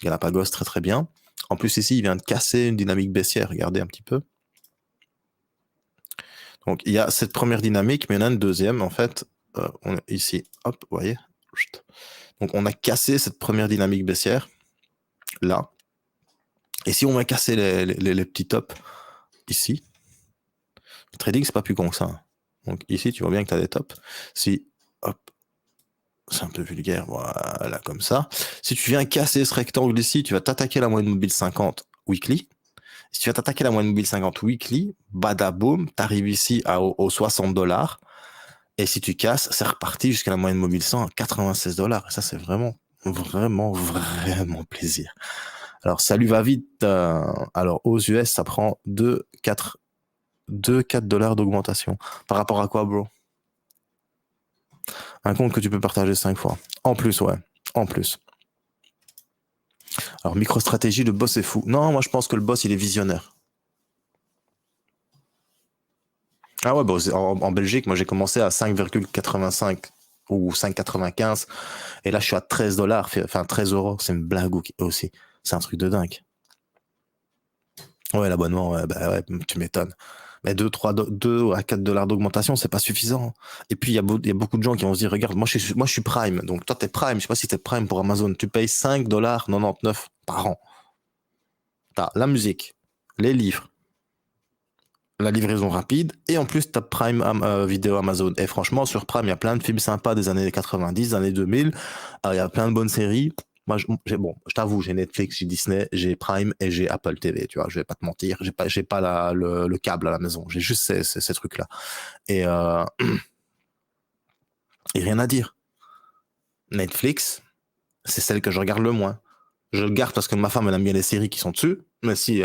Galapagos, très très bien. En plus ici, il vient de casser une dynamique baissière, regardez un petit peu. Donc il y a cette première dynamique, mais il y en a une deuxième en fait. Ici, hop, vous voyez. Donc on a cassé cette première dynamique baissière, là. Et si on va casser les petits tops, ici, le trading c'est pas plus con que ça. Hein. Donc ici, tu vois bien que tu as des tops. Si, hop, c'est un peu vulgaire, voilà, comme ça. Si tu viens casser ce rectangle ici, tu vas t'attaquer la moyenne mobile 50 weekly. Si tu vas t'attaquer la moyenne mobile 50 weekly, badaboum, t'arrives ici aux $60. Et si tu casses, c'est reparti jusqu'à la moyenne mobile 100 à $96. Et ça, c'est vraiment, vraiment, vraiment plaisir. Alors, ça lui va vite. Alors, aux US, ça prend 4 dollars d'augmentation. Par rapport à quoi, bro? Un compte que tu peux partager 5 fois. En plus, ouais. En plus. Alors, MicroStratégie, le boss est fou. Non, moi, je pense que le boss, il est visionnaire. Ah ouais, bah, en Belgique, moi, j'ai commencé à 5,85 ou 5,95. Et là, je suis à 13 dollars. Enfin, 13 euros. C'est une blague aussi. C'est un truc de dingue. Ouais, l'abonnement, ouais, bah ouais, tu m'étonnes. Mais 2 à 4 dollars d'augmentation, c'est pas suffisant. Et puis, il y a beaucoup de gens qui vont se dire, regarde, moi, je suis Prime. Donc, toi, t'es Prime. Je sais pas si t'es Prime pour Amazon. Tu payes 5 dollars 99 par an. T'as la musique, les livres, la livraison rapide, et en plus, t'as Prime vidéo Amazon. Et franchement, sur Prime, il y a plein de films sympas des années 90, des années 2000. Il y a plein de bonnes séries. Moi, je t'avoue, j'ai Netflix, j'ai Disney, j'ai Prime et j'ai Apple TV, tu vois, je vais pas te mentir, j'ai pas le câble à la maison, j'ai juste ces trucs-là. Et, et rien à dire. Netflix, c'est celle que je regarde le moins. Je le garde parce que ma femme, elle aime bien les séries qui sont dessus, mais si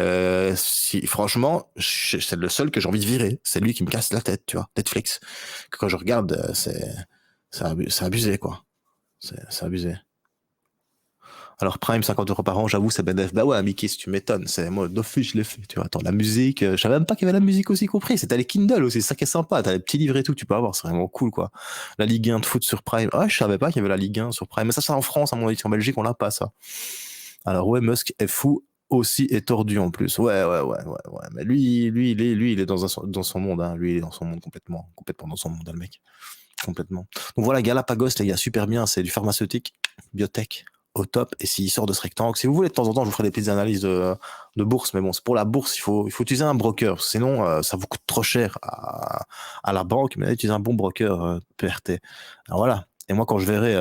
franchement, c'est le seul que j'ai envie de virer. C'est lui qui me casse la tête, tu vois, Netflix. Que quand je regarde, c'est abusé, quoi. C'est abusé. Alors Prime, 50 euros par an, j'avoue, c'est BDF. Bah ouais, Mickey, si tu m'étonnes, c'est moi, d'office, je l'ai fait. Tu vois, attends, la musique, je savais même pas qu'il y avait la musique aussi compris. C'était les Kindle aussi, c'est ça qui est sympa. T'as les petits livres et tout que tu peux avoir, c'est vraiment cool, quoi. La Ligue 1 de foot sur Prime. Ah, je savais pas qu'il y avait la Ligue 1 sur Prime. Mais ça, c'est en France, à mon avis, en Belgique, on l'a pas, ça. Alors ouais, Musk est fou aussi et tordu en plus. Ouais. Mais lui, il est dans son monde, hein. Lui, il est dans son monde complètement dans son monde, hein, le mec. Complètement. Donc voilà, Galapagos, les gars, super bien. C'est du pharmaceutique, biotech, au top. Et s'il sort de ce rectangle, si vous voulez, de temps en temps, je vous ferai des petites analyses de bourse. Mais bon, c'est pour la bourse, il faut utiliser un broker. Sinon, ça vous coûte trop cher à la banque. Mais utiliser un bon broker PRT. Alors voilà. Et moi, quand je verrai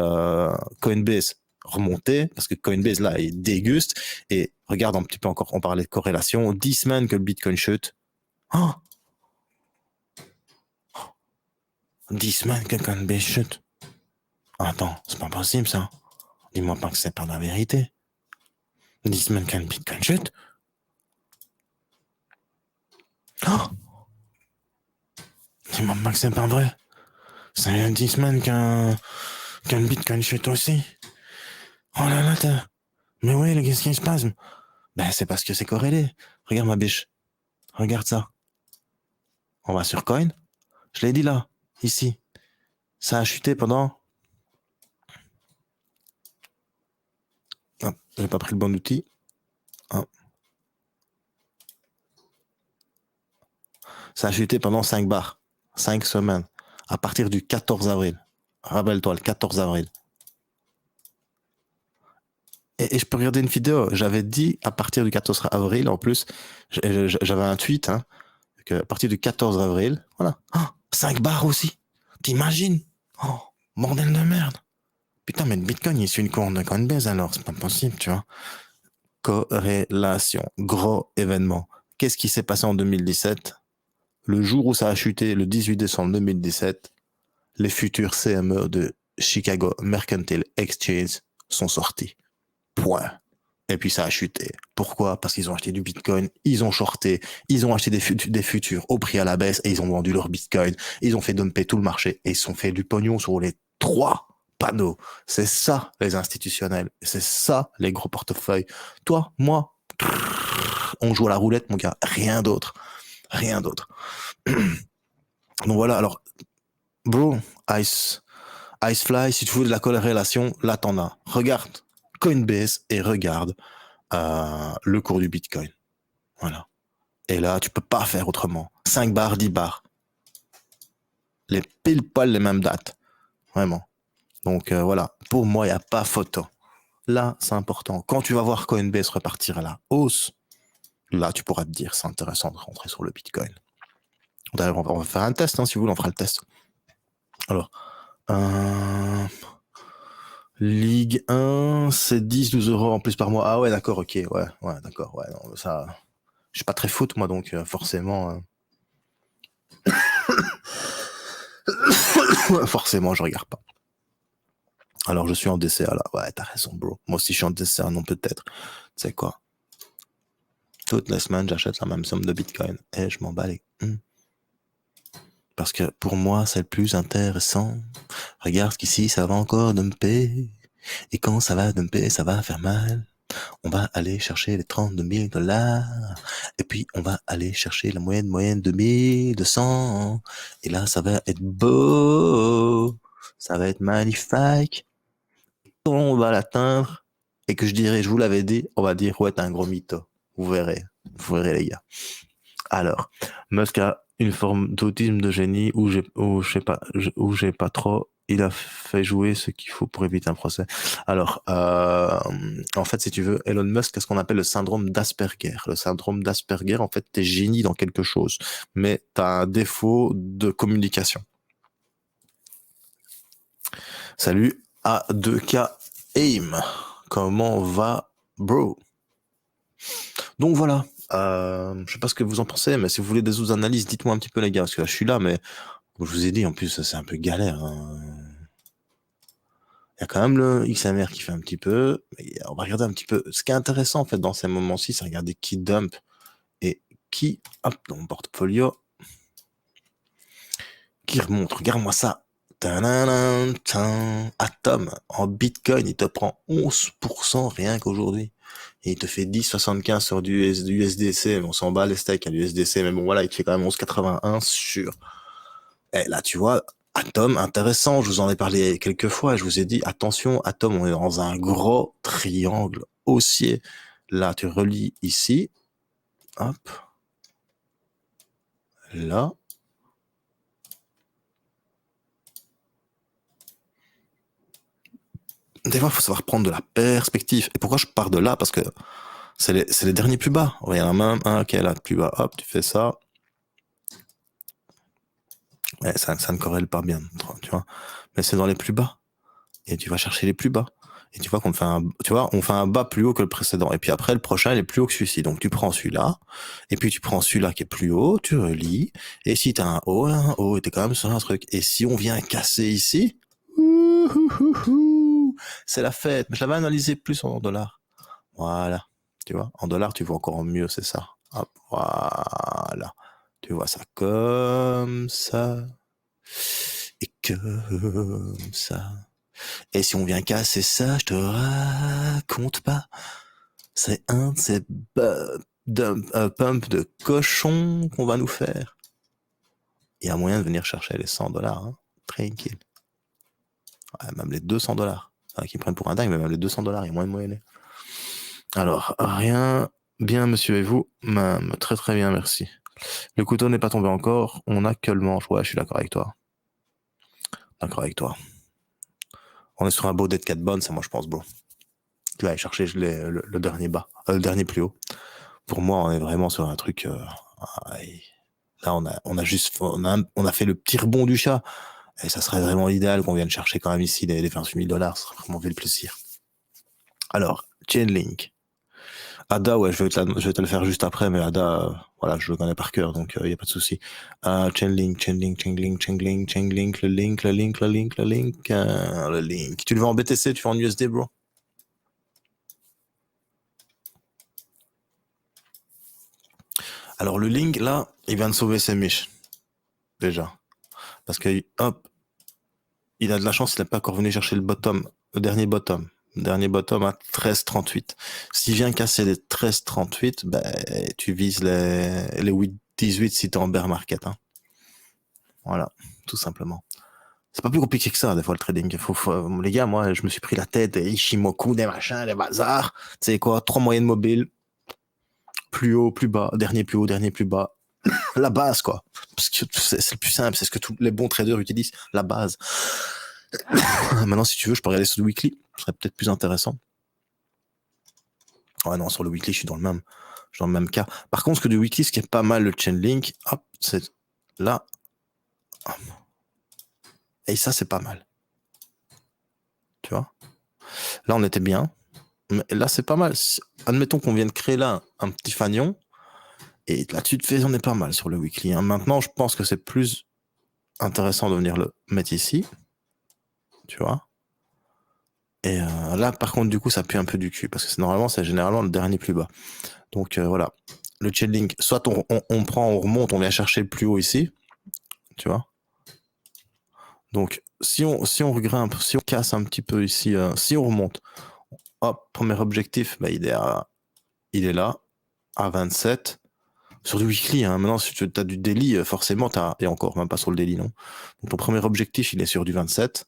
Coinbase remonter, parce que Coinbase, là, il déguste. Et regarde un petit peu encore, on parlait de corrélation. 10 semaines que le Bitcoin chute. Oh, 10 semaines que Coinbase chute. Attends, c'est pas possible, ça. Dis-moi pas que c'est pas la vérité. 10 semaines qu'un Bitcoin chute. Oh, dis-moi pas que c'est pas vrai. Ça y a 10 semaines qu'un Bitcoin chute aussi. Oh là là, mais oui, qu'est-ce qui se passe? Ben, c'est parce que c'est corrélé. Regarde ma biche. Regarde ça. On va sur Coin. Je l'ai dit là. Ici. Ça a chuté pendant... Ah, j'ai pas pris le bon outil. Ah. Ça a chuté pendant 5 bars. 5 semaines. À partir du 14 avril. Rappelle-toi, le 14 avril. Et je peux regarder une vidéo. J'avais dit à partir du 14 avril, en plus, j'avais un tweet, hein, À partir du 14 avril, voilà. Oh, 5 bars aussi. T'imagines? Oh, bordel de merde. Putain, mais le Bitcoin, il est sur une courbe de Coinbase alors, c'est pas possible, tu vois. Corrélation, gros événement. Qu'est-ce qui s'est passé en 2017? Le jour où ça a chuté, le 18 décembre 2017, les futurs CME de Chicago Mercantile Exchange sont sortis. Point. Et puis ça a chuté. Pourquoi? Parce qu'ils ont acheté du Bitcoin, ils ont shorté, ils ont acheté des futurs au prix à la baisse et ils ont vendu leur Bitcoin. Ils ont fait dumper tout le marché et ils se sont fait du pognon sur les 3 panneaux. C'est ça les institutionnels. C'est ça les gros portefeuilles. Toi, moi, on joue à la roulette, mon gars. Rien d'autre. Rien d'autre. Donc voilà, alors, bro, Icefly, si tu veux de la corrélation, là t'en as. Regarde Coinbase et regarde le cours du Bitcoin. Voilà. Et là, tu peux pas faire autrement. 5 bars, 10 bars. Les pile poil les mêmes dates. Vraiment. Donc voilà, pour moi, il n'y a pas photo. Là, c'est important. Quand tu vas voir Coinbase repartir à la hausse, là, tu pourras te dire, c'est intéressant de rentrer sur le Bitcoin. D'ailleurs, on va faire un test, hein, si vous voulez, on fera le test. Alors, Ligue 1, c'est 10-12 euros en plus par mois. Ah ouais, d'accord, ok, ouais, d'accord, ouais, non, ça, je suis pas très foot, moi, donc forcément, forcément, je regarde pas. Alors, je suis en DCA, là. Ouais, t'as raison, bro. Moi aussi, je suis en DCA, non, peut-être. Tu sais quoi? Toutes les semaines, j'achète la même somme de Bitcoin et je m'en bats les... Parce que pour moi, c'est le plus intéressant. Regarde qu'ici, ça va encore dumper. Et quand ça va dumper, ça va faire mal. On va aller chercher les 32 000 $. Et puis, on va aller chercher la moyenne de 1200. Et là, ça va être beau. Ça va être magnifique. Quand on va l'atteindre, et que je dirais, je vous l'avais dit, on va dire, ouais, t'es un gros mytho. Vous verrez, les gars. Alors, Musk a une forme d'autisme de génie où j'ai pas trop. Il a fait jouer ce qu'il faut pour éviter un procès. Alors, en fait, si tu veux, Elon Musk a ce qu'on appelle le syndrome d'Asperger. Le syndrome d'Asperger, en fait, t'es génie dans quelque chose, mais t'as un défaut de communication. Salut A2K AIM. Comment va, bro? Donc voilà. Je sais pas ce que vous en pensez, mais si vous voulez des autres analyses, dites-moi un petit peu, les gars, parce que là, je suis là, mais comme je vous ai dit, en plus, c'est un peu galère. Hein. Il y a quand même le XMR qui fait un petit peu, mais on va regarder un petit peu. Ce qui est intéressant, en fait, dans ces moments-ci, c'est regarder qui dump et qui, hop, dans mon portfolio, qui remonte. Regarde-moi ça. Atom, en Bitcoin, il te prend 11% rien qu'aujourd'hui. Et il te fait 10,75 sur du USDC, mais on s'en bat les steaks à l'USDC, mais bon voilà, il te fait quand même 11,81 sur. Et là, tu vois, Atom, intéressant, je vous en ai parlé quelques fois, je vous ai dit, attention, Atom, on est dans un gros triangle haussier. Là, tu relis ici, hop, là. Des fois, il faut savoir prendre de la perspective. Et pourquoi je pars de là? Parce que c'est les derniers plus bas. Il y en a même un qui est là plus bas. Hop, tu fais ça. Ouais, ça ne corrèle pas bien, tu vois. Mais c'est dans les plus bas. Et tu vas chercher les plus bas. Et tu vois qu'on fait on fait un bas plus haut que le précédent. Et puis après, le prochain, il est plus haut que celui-ci. Donc tu prends celui-là. Et puis tu prends celui-là qui est plus haut, tu relis. Et si t'as un haut, et t'es quand même sur un truc. Et si on vient casser ici, c'est la fête. Mais je l'avais analysé plus en dollars. Voilà. Tu vois, en dollars, tu vois encore mieux, c'est ça. Hop, voilà. Tu vois ça comme ça. Et comme ça. Et si on vient casser ça, je te raconte pas. C'est un de ces pumps de cochon qu'on va nous faire. Il y a moyen de venir chercher les 100 $, hein. Tranquille. Ouais, même les 200 $. Qui prennent pour un dingue, mais même les 200 $, il y a moyen de moyenner. Alors, rien. Bien, monsieur, et vous? Même. Très, très bien, merci. Le couteau n'est pas tombé encore. On a que le manche. Ouais, je suis d'accord avec toi. D'accord avec toi. On est sur un beau dead cat bone, ça, moi, je pense, bro. Tu vas aller chercher le dernier bas. Le dernier plus haut. Pour moi, on est vraiment sur un truc... Là, on a fait le petit rebond du chat. Et ça serait vraiment idéal qu'on vienne chercher quand même ici les 28 000 $. Ça serait vraiment fait le plaisir. Alors, Chainlink. Ada, ouais, je vais te le faire juste après, mais Ada, voilà, je le connais par cœur, donc il n'y a pas de souci. Chainlink, le link. Tu le veux en BTC, tu veux en USD, bro? Alors, le link, là, il vient de sauver ses miches. Déjà. Parce que, hop, il a de la chance, il n'a pas encore venu chercher le dernier bottom. Le dernier bottom à 13,38. S'il vient casser les 13,38, ben, tu vises les 8,18 si t'es en bear market. Hein. Voilà, tout simplement. C'est pas plus compliqué que ça, des fois, le trading. Les gars, moi, je me suis pris la tête, Ishimoku, des machins, des bazars. Tu sais quoi, 3 moyennes mobiles, plus haut, plus bas, dernier plus haut, dernier plus bas. La base, quoi. Parce que c'est le plus simple, c'est ce que tous les bons traders utilisent, la base. Maintenant, si tu veux, je peux regarder sur le weekly. Ce serait peut-être plus intéressant. Ouais, non, sur le weekly, je suis dans le même cas. Par contre, ce que du weekly, ce qui est pas mal, le Chainlink, hop, c'est là. Et ça, c'est pas mal. Tu vois? Là, on était bien. Mais là, c'est pas mal. Admettons qu'on vienne créer là un petit fanion. Et là-dessus, on est pas mal sur le weekly. Hein. Maintenant, je pense que c'est plus intéressant de venir le mettre ici. Tu vois? Et là, par contre, du coup, ça pue un peu du cul. Parce que normalement, c'est généralement le dernier plus bas. Donc, voilà. Le Chainlink, soit on prend, on remonte, on vient chercher le plus haut ici. Tu vois? Donc, si on regrimpe, si on casse un petit peu ici, si on remonte, hop, premier objectif, bah, il est là, à 27. Sur du weekly, hein, maintenant, si tu as du daily, forcément, et encore, même pas sur le daily, non. Donc, ton premier objectif, il est sur du 27.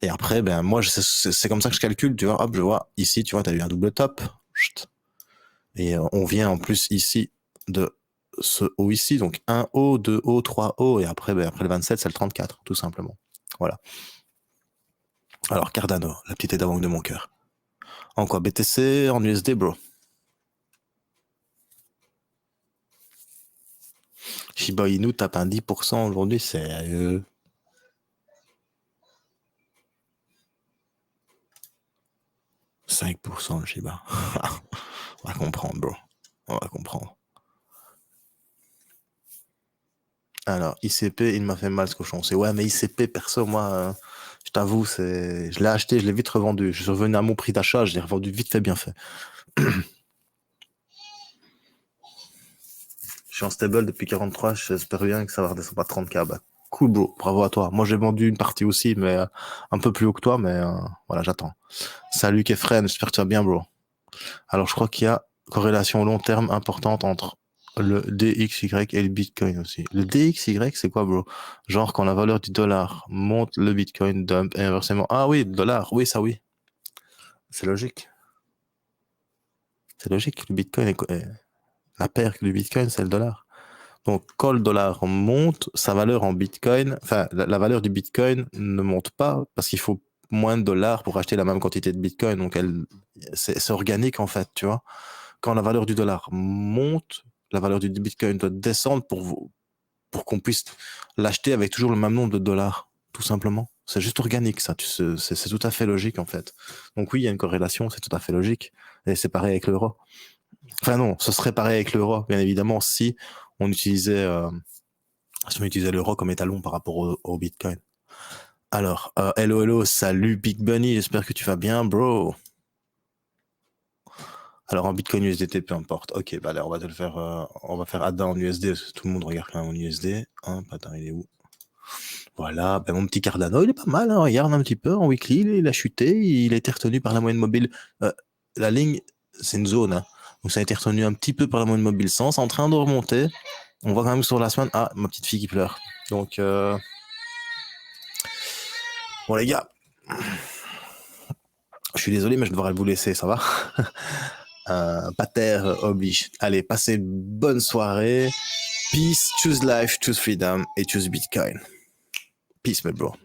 Et après, ben, moi, c'est comme ça que je calcule, tu vois, hop, je vois, ici, tu vois, tu as eu un double top. Et on vient en plus ici de ce haut ici, donc 1 haut, 2 haut, 3 haut, et après, ben, après le 27, c'est le 34, tout simplement. Voilà. Alors, Cardano, la petite aide à banque de mon cœur. En quoi? BTC, en USD, bro. Shiba Inu tape un 10% aujourd'hui, sérieux. « 5% le Shiba. » On va comprendre, bro. On va comprendre. Alors, ICP, il m'a fait mal ce cochon. C'est ouais, mais ICP, perso, moi, je t'avoue, je l'ai acheté, je l'ai vite revendu. Je suis revenu à mon prix d'achat, je l'ai revendu vite fait, bien fait. Je suis en stable depuis 43, j'espère bien que ça va redescendre à 30K. Bah, cool, bro, bravo à toi. Moi, j'ai vendu une partie aussi, mais un peu plus haut que toi, mais voilà, j'attends. Salut Kefren, j'espère que tu vas bien, bro. Alors, je crois qu'il y a corrélation long terme importante entre le DXY et le Bitcoin aussi. Le DXY, c'est quoi, bro? Genre, quand la valeur du dollar monte, le Bitcoin dump et inversement. Ah oui, le dollar, oui, ça oui. C'est logique. C'est logique. Le Bitcoin est la paire du Bitcoin, c'est le dollar. Donc, quand le dollar monte, sa valeur en Bitcoin, enfin, la valeur du Bitcoin ne monte pas parce qu'il faut moins de dollars pour acheter la même quantité de Bitcoin. Donc, c'est organique, en fait, tu vois. Quand la valeur du dollar monte, la valeur du Bitcoin doit descendre pour qu'on puisse l'acheter avec toujours le même nombre de dollars, tout simplement. C'est juste organique, ça. C'est tout à fait logique, en fait. Donc oui, il y a une corrélation, c'est tout à fait logique. Et c'est pareil avec l'euro. Enfin non, ce serait pareil avec l'euro, bien évidemment, si on utilisait l'euro comme étalon par rapport au Bitcoin. Alors, hello, salut Big Bunny, j'espère que tu vas bien, bro. Alors en Bitcoin USDT, peu importe. Ok, bah là on va te le faire. On va faire ADA en USD, parce que tout le monde regarde quand même en USD. Hein, attends, il est où? Voilà, ben mon petit Cardano, il est pas mal. Hein, regarde un petit peu en weekly, il a chuté, il a été retenu par la moyenne mobile. La ligne, c'est une zone. Hein, donc ça a été retenu un petit peu par la moyenne mobile 100. C'est en train de remonter. On voit quand même sur la semaine. Ah, ma petite fille qui pleure. Donc bon les gars, je suis désolé, mais je devrais vous laisser. Ça va? Pater oblige. Allez, passez une bonne soirée. Peace, choose life, choose freedom et choose Bitcoin. Peace, my bro.